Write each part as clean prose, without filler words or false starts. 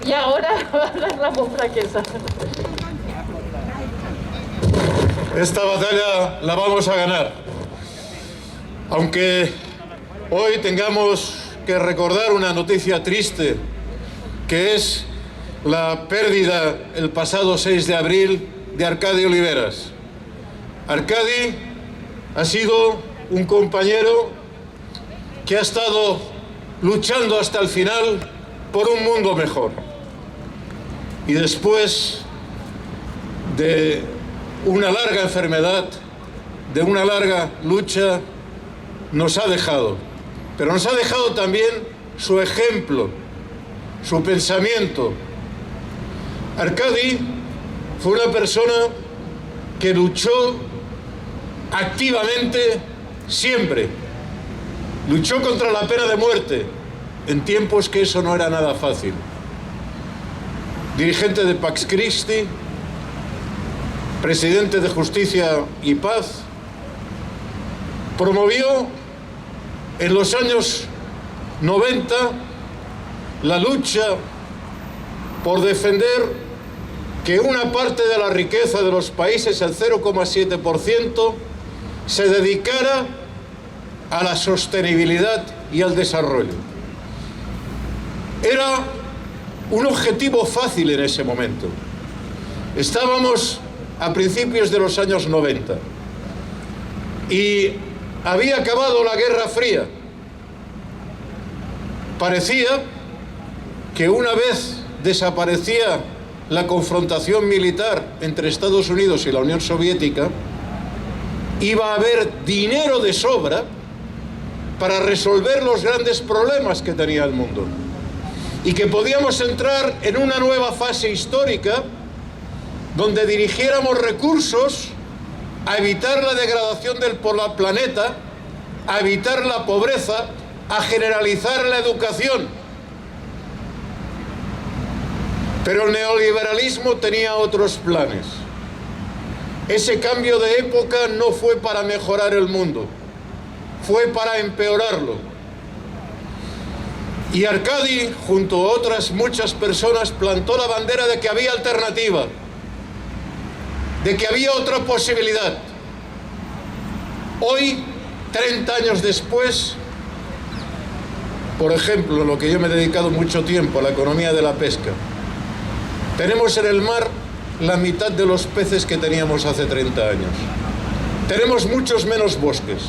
Y ahora va a hablar Ramón Franquesa. Esta batalla la vamos a ganar. Aunque hoy tengamos que recordar una noticia triste, que es la pérdida el pasado 6 de abril de Arcadi Oliveras. Arcadi ha sido un compañero que ha estado luchando hasta el final por un mundo mejor. Y después de una larga enfermedad, de una larga lucha, nos ha dejado. Pero nos ha dejado también su ejemplo, su pensamiento. Arcadi fue una persona que luchó activamente siempre. Luchó contra la pena de muerte en tiempos que eso no era nada fácil. Dirigente de Pax Christi, presidente de Justicia y Paz, promovió en los años 90 la lucha por defender que una parte de la riqueza de los países, el 0,7%, se dedicara a la sostenibilidad y al desarrollo. Era un objetivo fácil en ese momento. Estábamos a principios de los años 90 y había acabado la Guerra Fría. Parecía que una vez desaparecía la confrontación militar entre Estados Unidos y la Unión Soviética, iba a haber dinero de sobra para resolver los grandes problemas que tenía el mundo y que podíamos entrar en una nueva fase histórica donde dirigiéramos recursos a evitar la degradación del planeta, a evitar la pobreza, a generalizar la educación. Pero el neoliberalismo tenía otros planes. Ese cambio de época no fue para mejorar el mundo, fue para empeorarlo. Y Arcadi, junto a otras muchas personas, plantó la bandera de que había alternativa, de que había otra posibilidad. Hoy, 30 años después, por ejemplo, lo que yo me he dedicado mucho tiempo, a la economía de la pesca, tenemos en el mar la mitad de los peces que teníamos hace 30 años. Tenemos muchos menos bosques.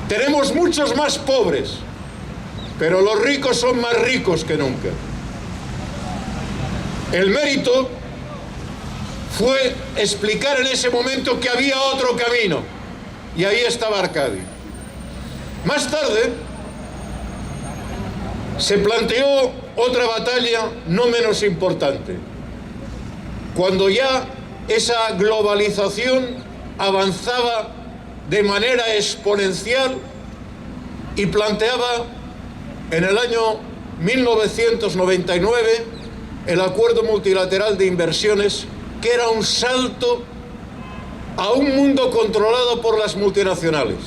Tenemos muchos más pobres. Pero los ricos son más ricos que nunca. El mérito fue explicar en ese momento que había otro camino. Y ahí estaba Arcadi. Más tarde se planteó otra batalla no menos importante. Cuando ya esa globalización avanzaba de manera exponencial y planteaba en el año 1999 el Acuerdo Multilateral de Inversiones, que era un salto a un mundo controlado por las multinacionales.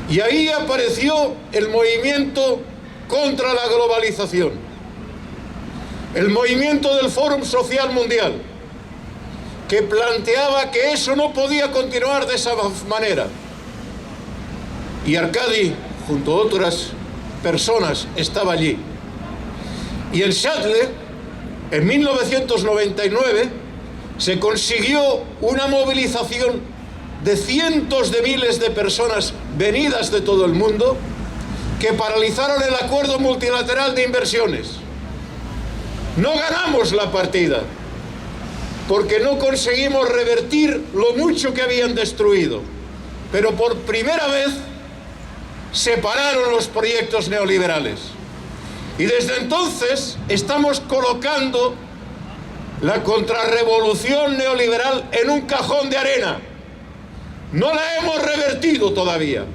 Y ahí apareció el movimiento contra la globalización. El movimiento del Fórum Social Mundial, que planteaba que eso no podía continuar de esa manera. Y Arcadi, junto a otras personas, estaba allí. Y en Seattle, en 1999, se consiguió una movilización de cientos de miles de personas venidas de todo el mundo que paralizaron el Acuerdo Multilateral de Inversiones. No ganamos la partida, porque no conseguimos revertir lo mucho que habían destruido. Pero por primera vez se pararon los proyectos neoliberales. Y desde entonces estamos colocando la contrarrevolución neoliberal en un cajón de arena. No la hemos revertido todavía,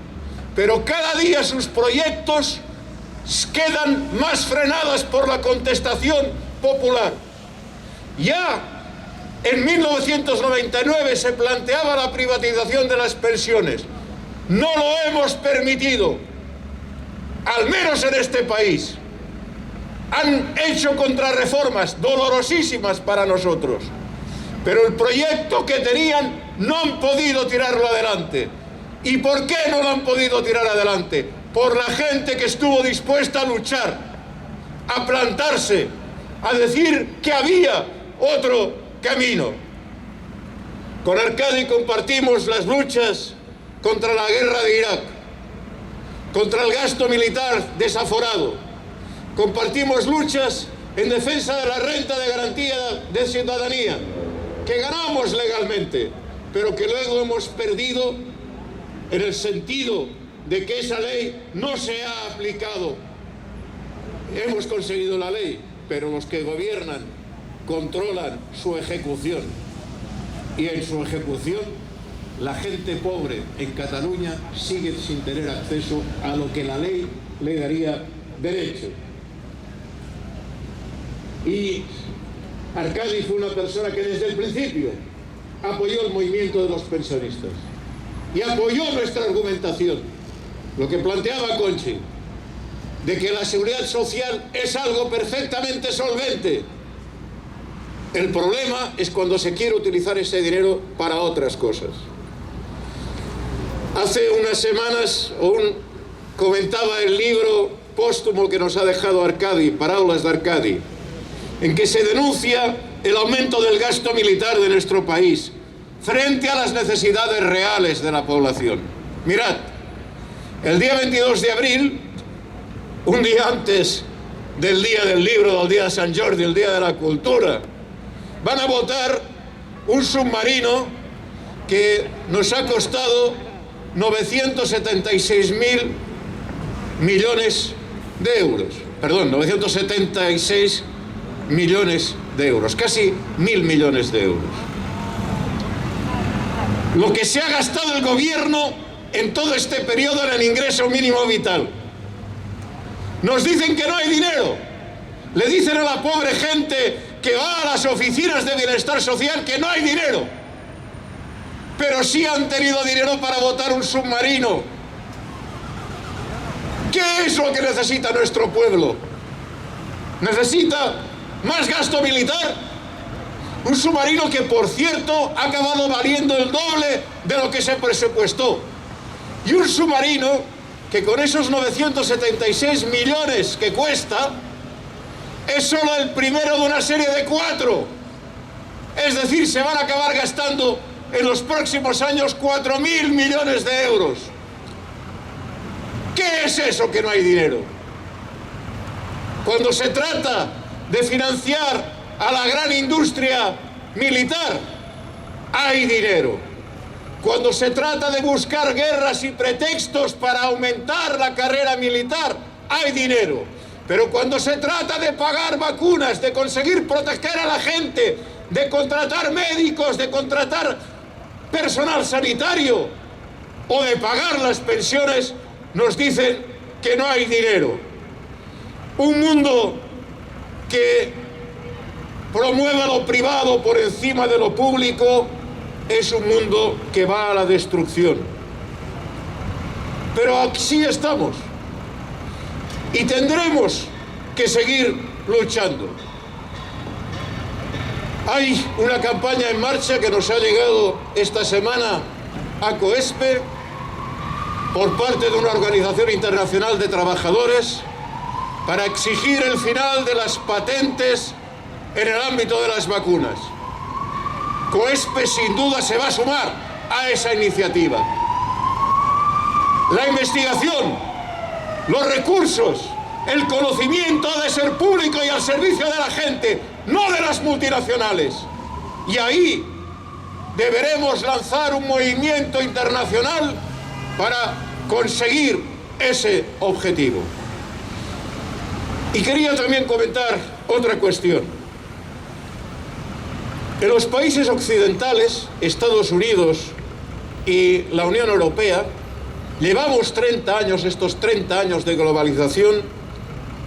pero cada día sus proyectos quedan más frenados por la contestación popular. Ya en 1999 se planteaba la privatización de las pensiones. No lo hemos permitido, al menos en este país. han hecho contrarreformas dolorosísimas para nosotros, pero el proyecto que tenían no han podido tirarlo adelante. ¿Y por qué no lo han podido tirar adelante? Por la gente que estuvo dispuesta a luchar, a plantarse, a decir que había otro camino. Con Arkadi compartimos las luchas contra la guerra de Irak, contra el gasto militar desaforado. Compartimos luchas en defensa de la renta de garantía de ciudadanía, que ganamos legalmente, pero que luego hemos perdido en el sentido de que esa ley no se ha aplicado. Hemos conseguido la ley, pero los que gobiernan controlan su ejecución. Y en su ejecución, la gente pobre en Cataluña sigue sin tener acceso a lo que la ley le daría derecho. Y Arkadi fue una persona que desde el principio apoyó el movimiento de los pensionistas y apoyó nuestra argumentación, lo que planteaba Conchi, de que la seguridad social es algo perfectamente solvente. El problema es cuando se quiere utilizar ese dinero para otras cosas. Hace unas semanas comentaba el libro póstumo que nos ha dejado Arkadi, Paraules d'Arkadi, en que se denuncia el aumento del gasto militar de nuestro país frente a las necesidades reales de la población. Mirad, el día 22 de abril, un día antes del Día del Libro, del Día de Sant Jordi, el Día de la Cultura, van a votar un submarino que nos ha costado 976.000 millones de euros. Perdón, 976 millones de euros, casi 1.000 millones de euros. Lo que se ha gastado el gobierno en todo este periodo en el ingreso mínimo vital. Nos dicen que no hay dinero. Le dicen a la pobre gente que va a las oficinas de bienestar social que no hay dinero. Pero sí han tenido dinero para votar un submarino. ¿Qué es lo que necesita nuestro pueblo? ¿Necesita más gasto militar? Un submarino que, por cierto, ha acabado valiendo el doble de lo que se presupuestó. Y un submarino que con esos 976 millones que cuesta, es solo el primero de una serie de 4. Es decir, se van a acabar gastando en los próximos años 4.000 millones de euros. ¿Qué es eso que no hay dinero? Cuando se trata de financiar a la gran industria militar, hay dinero. Cuando se trata de buscar guerras y pretextos para aumentar la carrera militar, hay dinero. Pero cuando se trata de pagar vacunas, de conseguir proteger a la gente, de contratar médicos, de contratar personal sanitario o de pagar las pensiones, nos dicen que no hay dinero. Un mundo que promueva lo privado por encima de lo público es un mundo que va a la destrucción. Pero así estamos. Y tendremos que seguir luchando. Hay una campaña en marcha que nos ha llegado esta semana a COESPE por parte de una organización internacional de trabajadores para exigir el final de las patentes en el ámbito de las vacunas. COESPE sin duda se va a sumar a esa iniciativa. La investigación, los recursos, el conocimiento ha de ser público y al servicio de la gente, no de las multinacionales. Y ahí deberemos lanzar un movimiento internacional para conseguir ese objetivo. Y quería también comentar otra cuestión. En los países occidentales, Estados Unidos y la Unión Europea, llevamos 30 años, estos 30 años de globalización,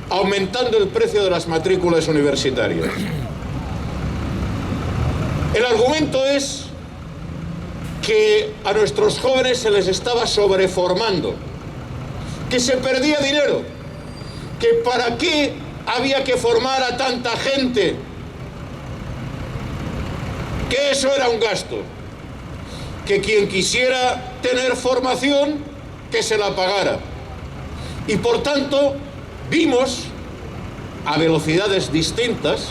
aumentando el precio de las matrículas universitarias. El argumento es que a nuestros jóvenes se les estaba sobreformando, que se perdía dinero, que para qué había que formar a tanta gente, que eso era un gasto, que quien quisiera tener formación, que se la pagara. Y por tanto, vimos a velocidades distintas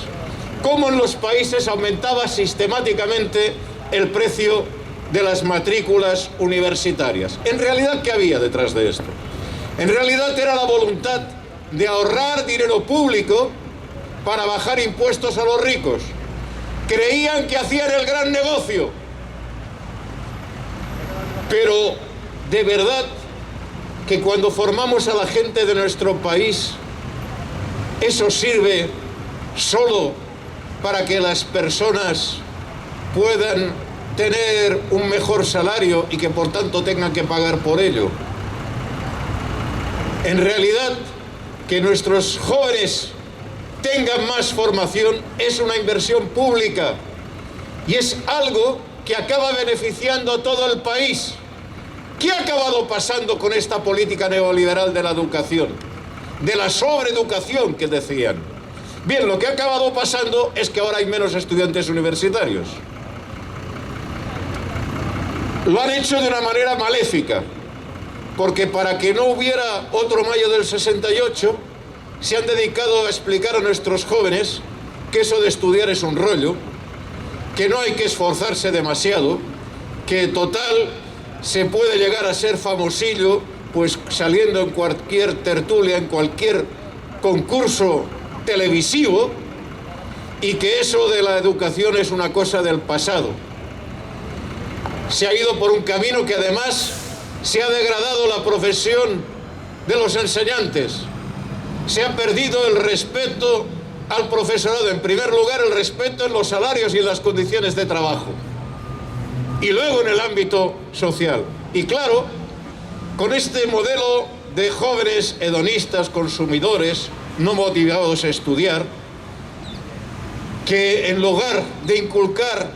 cómo en los países aumentaba sistemáticamente el precio de las matrículas universitarias. En realidad, ¿qué había detrás de esto? En realidad era la voluntad de ahorrar dinero público para bajar impuestos a los ricos. Creían que hacían el gran negocio. Pero, de verdad, que cuando formamos a la gente de nuestro país, eso sirve solo para que las personas puedan tener un mejor salario y que por tanto tengan que pagar por ello. En realidad, que nuestros jóvenes tengan más formación es una inversión pública y es algo que acaba beneficiando a todo el país. ¿Qué ha acabado pasando con esta política neoliberal de la educación? De la sobreeducación que decían. Bien, lo que ha acabado pasando es que ahora hay menos estudiantes universitarios. Lo han hecho de una manera maléfica, porque para que no hubiera otro mayo del 68, se han dedicado a explicar a nuestros jóvenes que eso de estudiar es un rollo, que no hay que esforzarse demasiado, que total se puede llegar a ser famosillo pues saliendo en cualquier tertulia, en cualquier concurso televisivo, y que eso de la educación es una cosa del pasado. Se ha ido por un camino que además se ha degradado la profesión de los enseñantes. Se ha perdido el respeto al profesorado. En primer lugar, el respeto en los salarios y en las condiciones de trabajo. Y luego en el ámbito social. Y claro, con este modelo de jóvenes hedonistas, consumidores, no motivados a estudiar, que en lugar de inculcar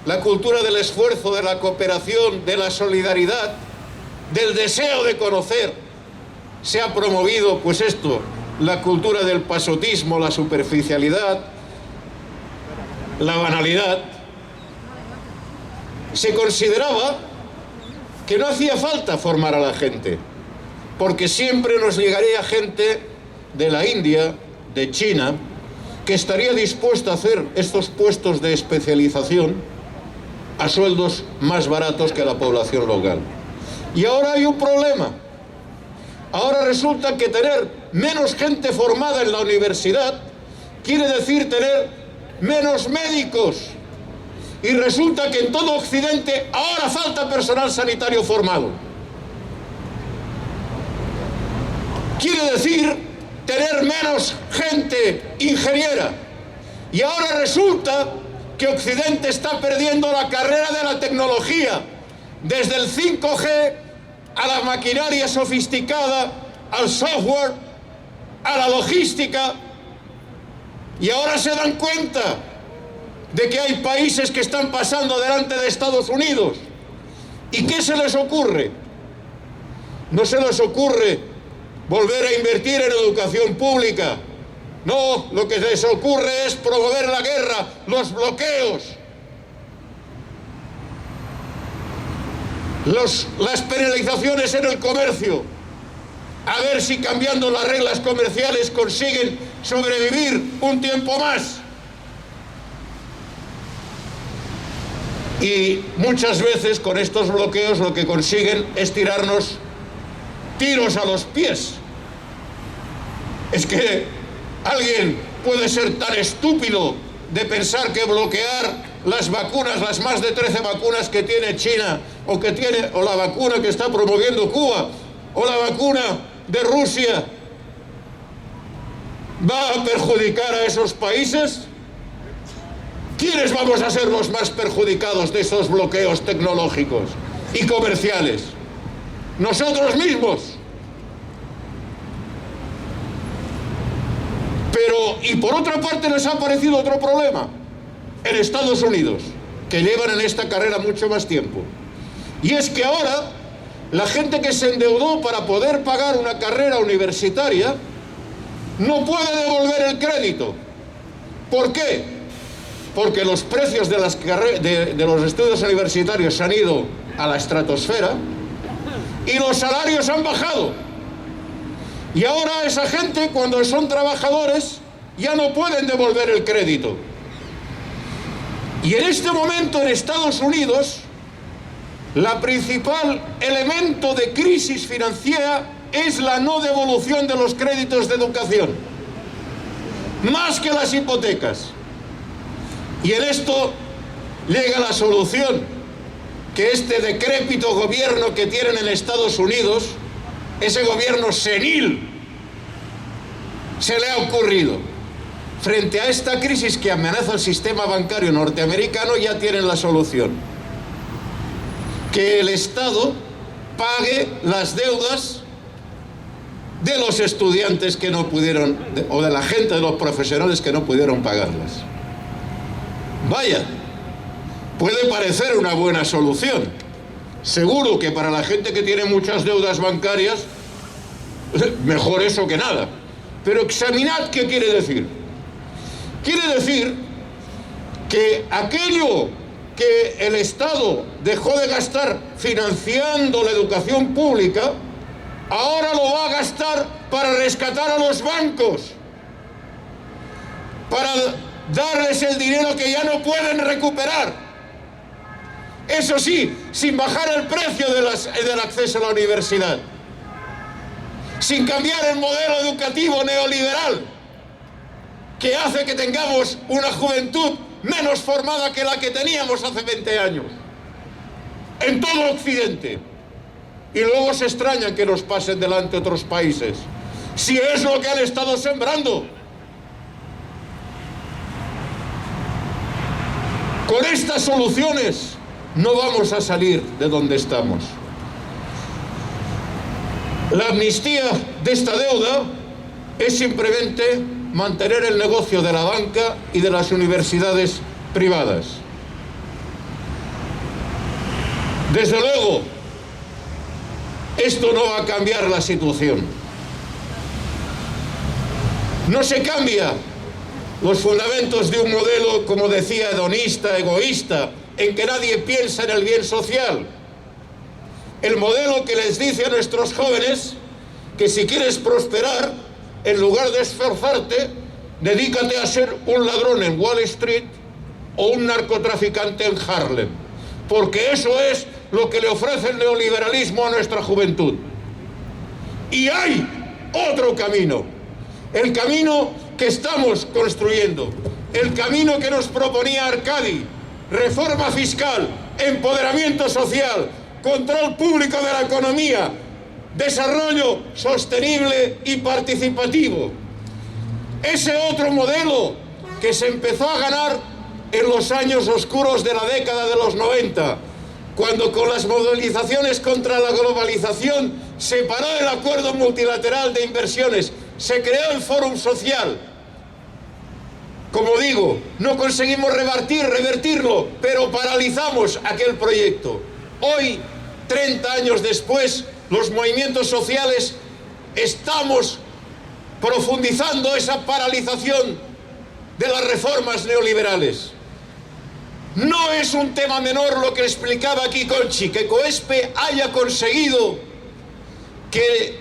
la cultura del esfuerzo, de la cooperación, de la solidaridad, del deseo de conocer, se ha promovido, pues esto, la cultura del pasotismo, la superficialidad, la banalidad. Se consideraba que no hacía falta formar a la gente, porque siempre nos llegaría gente de la India, de China, que estaría dispuesta a hacer estos puestos de especialización a sueldos más baratos que la población local. Y ahora hay un problema. Ahora resulta que tener menos gente formada en la universidad quiere decir tener menos médicos. Y resulta que en todo Occidente ahora falta personal sanitario formado. Quiere decir tener menos gente ingeniera. Y ahora resulta que Occidente está perdiendo la carrera de la tecnología, desde el 5G a la maquinaria sofisticada, al software, a la logística. Y ahora se dan cuenta de que hay países que están pasando delante de Estados Unidos. ¿Y qué se les ocurre? No se les ocurre volver a invertir en educación pública. No, lo que les ocurre es promover la guerra, los bloqueos, las penalizaciones en el comercio. A ver si cambiando las reglas comerciales consiguen sobrevivir un tiempo más. Y muchas veces con estos bloqueos lo que consiguen es tirarnos tiros a los pies. Es que alguien puede ser tan estúpido de pensar que bloquear las vacunas, las más de 13 vacunas que tiene China, o la vacuna que está promoviendo Cuba, o la vacuna de Rusia, va a perjudicar a esos países. ¿Quiénes vamos a ser los más perjudicados de esos bloqueos tecnológicos y comerciales? Nosotros mismos. Pero, y por otra parte, les ha aparecido otro problema en Estados Unidos, que llevan en esta carrera mucho más tiempo. Y es que ahora, la gente que se endeudó para poder pagar una carrera universitaria, no puede devolver el crédito. ¿Por qué? Porque los precios de los estudios universitarios se han ido a la estratosfera y los salarios han bajado. Y ahora esa gente, cuando son trabajadores, ya no pueden devolver el crédito. Y en este momento en Estados Unidos, la principal elemento de crisis financiera es la no devolución de los créditos de educación, más que las hipotecas. Y en esto llega la solución, que este decrépito gobierno que tienen en Estados Unidos, ese gobierno senil, se le ha ocurrido. Frente a esta crisis que amenaza el sistema bancario norteamericano, ya tienen la solución: que el Estado pague las deudas de los estudiantes que no pudieron, o de la gente, de los profesionales que no pudieron pagarlas. Vaya, puede parecer una buena solución. Seguro que para la gente que tiene muchas deudas bancarias, mejor eso que nada. Pero examinad qué quiere decir. Quiere decir que aquello que el Estado dejó de gastar financiando la educación pública, ahora lo va a gastar para rescatar a los bancos, para darles el dinero que ya no pueden recuperar. Eso sí, sin bajar el precio del acceso a la universidad, sin cambiar el modelo educativo neoliberal que hace que tengamos una juventud menos formada que la que teníamos hace 20 años en todo Occidente. Y luego se extrañan que nos pasen delante otros países, si es lo que han estado sembrando. Con estas soluciones no vamos a salir de donde estamos. La amnistía de esta deuda es simplemente mantener el negocio de la banca y de las universidades privadas. Desde luego, esto no va a cambiar la situación. No se cambia los fundamentos de un modelo, como decía, hedonista, egoísta, en que nadie piensa en el bien social. El modelo que les dice a nuestros jóvenes que si quieres prosperar, en lugar de esforzarte, dedícate a ser un ladrón en Wall Street o un narcotraficante en Harlem, porque eso es lo que le ofrece el neoliberalismo a nuestra juventud. Y hay otro camino, el camino que estamos construyendo, el camino que nos proponía Arcadi: reforma fiscal, empoderamiento social, control público de la economía, desarrollo sostenible y participativo. Ese otro modelo que se empezó a ganar en los años oscuros de la década de los 90, cuando con las movilizaciones contra la globalización se paró el acuerdo multilateral de inversiones, se creó el Fórum Social. Como digo, no conseguimos revertirlo, pero paralizamos aquel proyecto. Hoy, 30 años después, los movimientos sociales estamos profundizando esa paralización de las reformas neoliberales. No es un tema menor lo que explicaba aquí Conchi, que COESPE haya conseguido que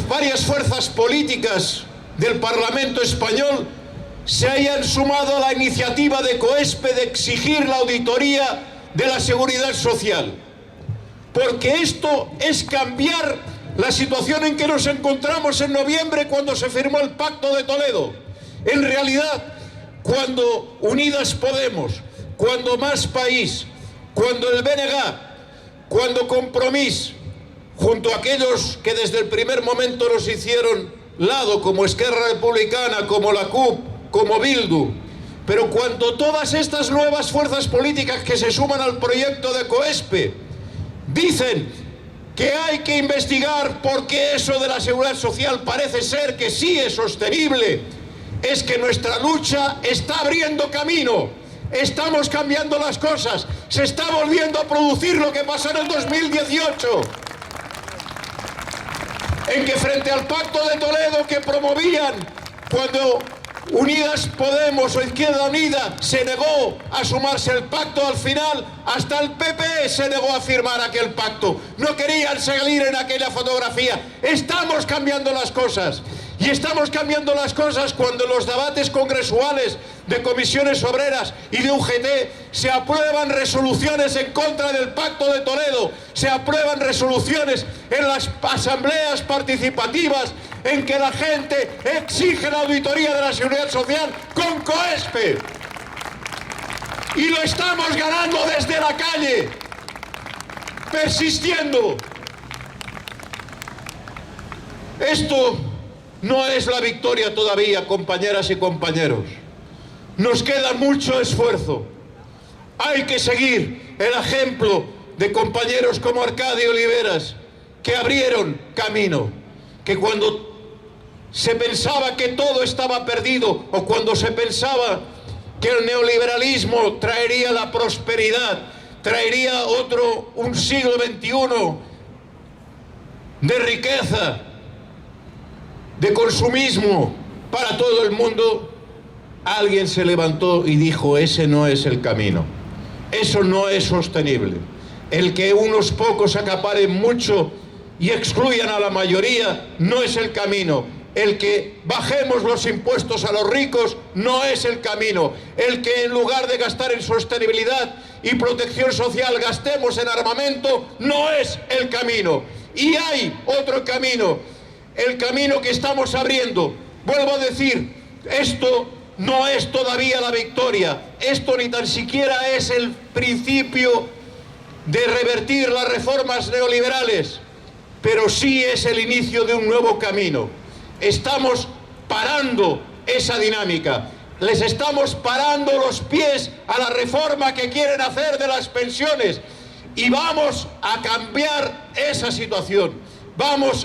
varias fuerzas políticas del Parlamento español se hayan sumado a la iniciativa de COESPE de exigir la auditoría de la Seguridad Social. Porque esto es cambiar la situación en que nos encontramos en noviembre, cuando se firmó el Pacto de Toledo. En realidad, cuando Unidas Podemos, cuando Más País, cuando el BNG, cuando Compromís, junto a aquellos que desde el primer momento nos hicieron lado, como Esquerra Republicana, como la CUP, como Bildu, pero cuando todas estas nuevas fuerzas políticas que se suman al proyecto de COESPE dicen que hay que investigar por qué eso de la seguridad social parece ser que sí es sostenible, es que nuestra lucha está abriendo camino, estamos cambiando las cosas, se está volviendo a producir lo que pasó en el 2018. en que frente al Pacto de Toledo que promovían cuando Unidas Podemos o Izquierda Unida se negó a sumarse al pacto, al final hasta el PP se negó a firmar aquel pacto. No querían salir en aquella fotografía. Estamos cambiando las cosas. Y estamos cambiando las cosas cuando en los debates congresuales de comisiones obreras y de UGT se aprueban resoluciones en contra del Pacto de Toledo, se aprueban resoluciones en las asambleas participativas en que la gente exige la auditoría de la Seguridad Social con COESPE. Y lo estamos ganando desde la calle, persistiendo. Esto no es la victoria todavía, compañeras y compañeros. Nos queda mucho esfuerzo. Hay que seguir el ejemplo de compañeros como Arcadio Oliveras, que abrieron camino, que cuando se pensaba que todo estaba perdido o cuando se pensaba que el neoliberalismo traería la prosperidad, traería un siglo XXI de riqueza, de consumismo para todo el mundo, alguien se levantó y dijo: ese no es el camino, eso no es sostenible. El que unos pocos acaparen mucho y excluyan a la mayoría no es el camino. El que bajemos los impuestos a los ricos no es el camino. El que en lugar de gastar en sostenibilidad y protección social gastemos en armamento no es el camino. Y hay otro camino, el camino que estamos abriendo. Vuelvo a decir, esto no es todavía la victoria, esto ni tan siquiera es el principio de revertir las reformas neoliberales, pero sí es el inicio de un nuevo camino. Estamos parando esa dinámica, les estamos parando los pies a la reforma que quieren hacer de las pensiones y vamos a cambiar esa situación.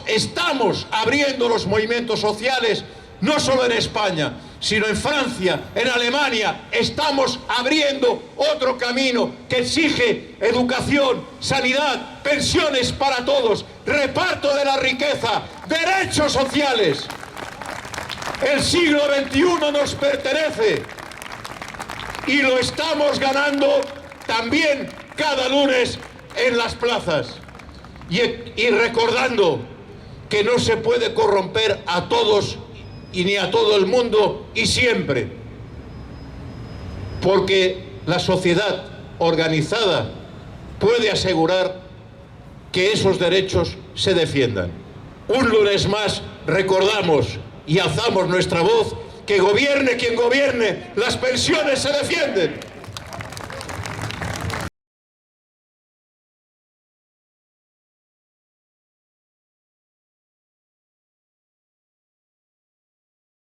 Estamos abriendo los movimientos sociales, no solo en España, sino en Francia, en Alemania. Estamos abriendo otro camino que exige educación, sanidad, pensiones para todos, reparto de la riqueza, derechos sociales. El siglo XXI nos pertenece y lo estamos ganando también cada lunes en las plazas. Y recordando que no se puede corromper a todos y ni a todo el mundo y siempre, porque la sociedad organizada puede asegurar que esos derechos se defiendan. Un lunes más recordamos y alzamos nuestra voz: que gobierne quien gobierne, las pensiones se defienden.